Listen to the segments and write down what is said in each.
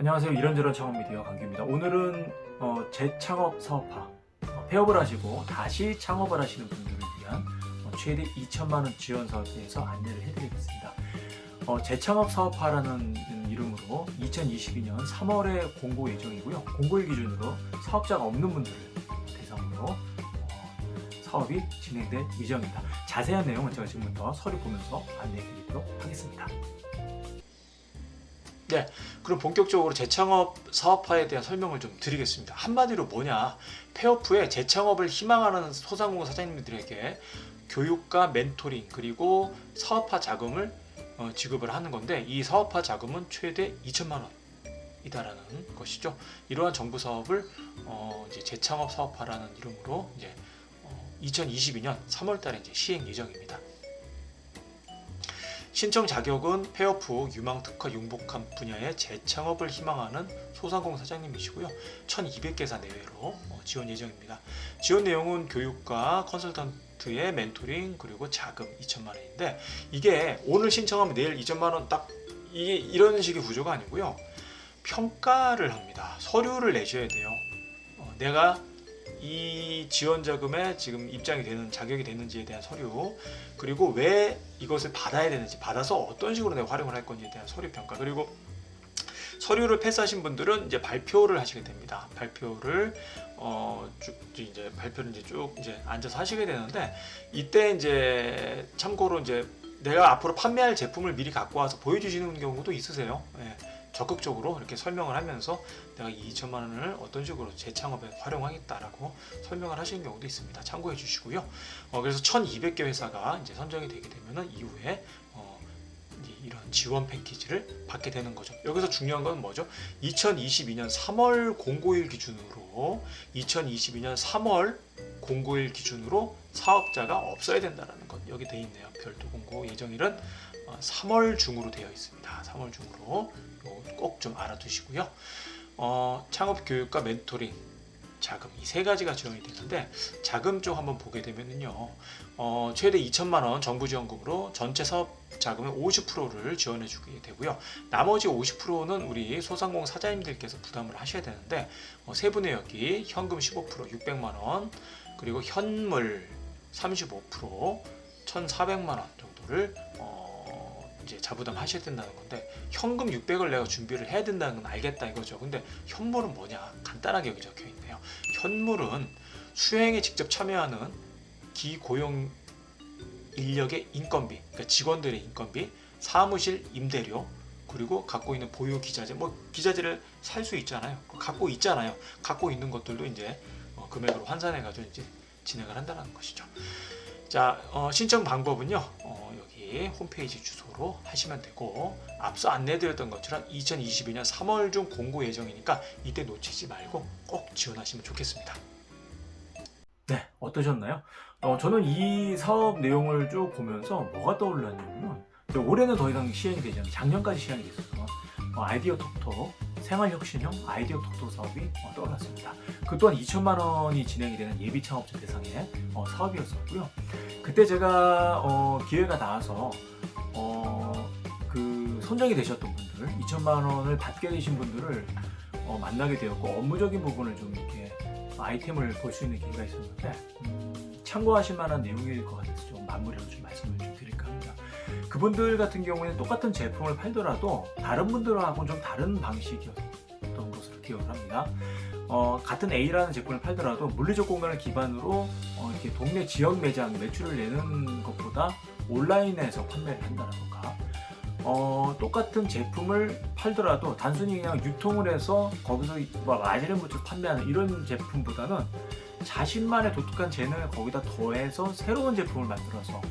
안녕하세요. 이런저런 창업 미디어 강규입니다. 오늘은 재창업 사업화, 폐업을 하시고 다시 창업을 하시는 분들을 위한 최대 2천만 원 지원 사업에 대해서 안내를 해드리겠습니다. 재창업 사업화라는 이름으로 2022년 3월에 공고 예정이고요. 공고일 기준으로 사업자가 없는 분들을 대상으로 사업이 진행될 예정입니다. 자세한 내용은 제가 지금부터 서류 보면서 안내해드리도록 하겠습니다. 네, 그럼 본격적으로 재창업 사업화에 대한 설명을 좀 드리겠습니다. 한마디로 뭐냐, 폐업 후에 재창업을 희망하는 소상공인 사장님들에게 교육과 멘토링 그리고 사업화 자금을 지급을 하는 건데, 이 사업화 자금은 최대 2천만 원이다라는 것이죠. 이러한 정부 사업을 이제 재창업 사업화라는 이름으로 이제 2022년 3월달에 이제 시행 예정입니다. 신청 자격은 폐업 후 유망 특화 융복한 분야의 재창업을 희망하는 소상공인 사장님이시고요. 1200개사 내외로 지원 예정입니다. 지원 내용은 교육과 컨설턴트의 멘토링 그리고 자금 2천만 원인데, 이게 오늘 신청하면 내일 2천만 원 딱 이게 이런 식의 구조가 아니고요. 평가를 합니다. 서류를 내셔야 돼요. 내가 이 지원 자금에 지금 입장이 되는 자격이 되는지에 대한 서류, 그리고 왜 이것을 받아야 되는지, 받아서 어떤 식으로 내가 활용을 할 건지에 대한 서류 평가, 그리고 서류를 패스하신 분들은 이제 발표를 하시게 됩니다. 발표를 쭉 이제 앉아서 하시게 되는데, 이때 이제 참고로 이제 내가 앞으로 판매할 제품을 미리 갖고 와서 보여주시는 경우도 있으세요. 예. 적극적으로 이렇게 설명을 하면서 내가 이 2천만 원을 어떤 식으로 재창업에 활용하겠다라고 설명을 하시는 경우도 있습니다. 참고해 주시고요. 그래서 1200개 회사가 이제 선정이 되게 되면은 이후에 이제 이런 지원 패키지를 받게 되는 거죠. 여기서 중요한 건 뭐죠? 2022년 3월 공고일 기준으로 2022년 3월 공고일 기준으로 사업자가 없어야 된다라는 것 여기 돼 있네요. 별도 공고 예정일은 3월 중으로 되어 있습니다. 3월 중으로 꼭 좀 알아두시고요. 창업 교육과 멘토링 자금 이 세 가지가 지원이 되는데, 자금 쪽 한번 보게 되면은요, 최대 2천만 원 정부 지원금으로 전체 사업 자금의 50%를 지원해 주게 되고요. 나머지 50%는 우리 소상공인 사장님들께서 부담을 하셔야 되는데, 세부 내역이 현금 15% 600만 원, 그리고 현물 35% 1,400만 원 정도를 이제 자부담 하셔야 된다는 건데, 현금 600을 내가 준비를 해야 된다는 건 알겠다 이거죠. 근데 현물은 뭐냐, 간단하게 여기 적혀 있네요. 현물은 수행에 직접 참여하는 기고용 인력의 인건비, 그러니까 직원들의 인건비, 사무실 임대료, 그리고 갖고 있는 보유 기자재, 기자재를 살 수 있잖아요. 갖고 있잖아요. 갖고 있는 것들도 이제 금액으로 환산해 가지고 이제 진행을 한다는 것이죠. 자, 신청 방법은요, 여기 홈페이지 주소로 하시면 되고, 앞서 안내드렸던 것처럼 2022년 3월 중 공고 예정이니까 이때 놓치지 말고 꼭 지원하시면 좋겠습니다. 네, 어떠셨나요? 저는 이 사업 내용을 쭉 보면서 뭐가 떠올랐냐면, 올해는 더 이상 시행이 되지 않아요. 작년까지 시행이 됐어서 아이디어 톡톡 생활혁신형 아이디어 톡톡 사업이 떠올랐습니다. 그 또한 2천만 원이 진행이 되는 예비 창업자 대상의 사업이었었고요. 그때 제가 기회가 나와서 그 선정이 되셨던 분들, 2천만 원을 받게 되신 분들을 만나게 되었고, 업무적인 부분을 좀 이렇게 아이템을 볼 수 있는 기회가 있었는데, 참고하실 만한 내용일 것 같아서 좀 마무리로 좀 말씀을 좀 드릴까 합니다. 그분들 같은 경우에는 똑같은 제품을 팔더라도 다른 분들하고는 좀 다른 방식이었던 것으로 기억을 합니다. 같은 A라는 제품을 팔더라도 물리적 공간을 기반으로 이렇게 동네 지역 매장 매출을 내는 것보다 온라인에서 판매를 한다던가, 똑같은 제품을 팔더라도 단순히 그냥 유통을 해서 거기서 마진을 붙여서 판매하는 이런 제품보다는 자신만의 독특한 재능을 거기다 더해서 새로운 제품을 만들어서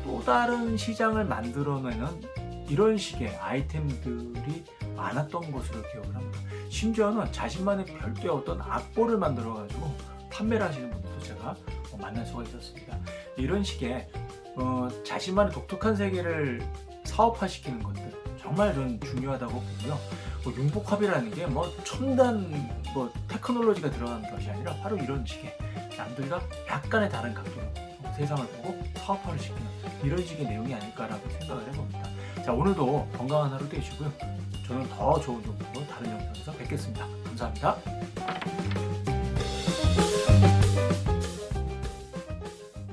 또 다른 시장을 만들어내는 이런 식의 아이템들이 많았던 것으로 기억을 합니다. 심지어는 자신만의 별도의 어떤 악보를 만들어가지고 판매를 하시는 분들도 제가 만날 수가 있었습니다. 이런 식의 자신만의 독특한 세계를 사업화시키는 것들 정말 저는 중요하다고 보고요. 융복합이라는 게 첨단 테크놀로지가 들어가는 것이 아니라 바로 이런 식의 남들과 약간의 다른 각도로 세상을 보고 사업화를 시키는 이런 식의 내용이 아닐까라고 생각을 해봅니다. 자, 오늘도 건강한 하루 되시고요. 저는 더 좋은 정보로 다른 영상에서 뵙겠습니다. 감사합니다.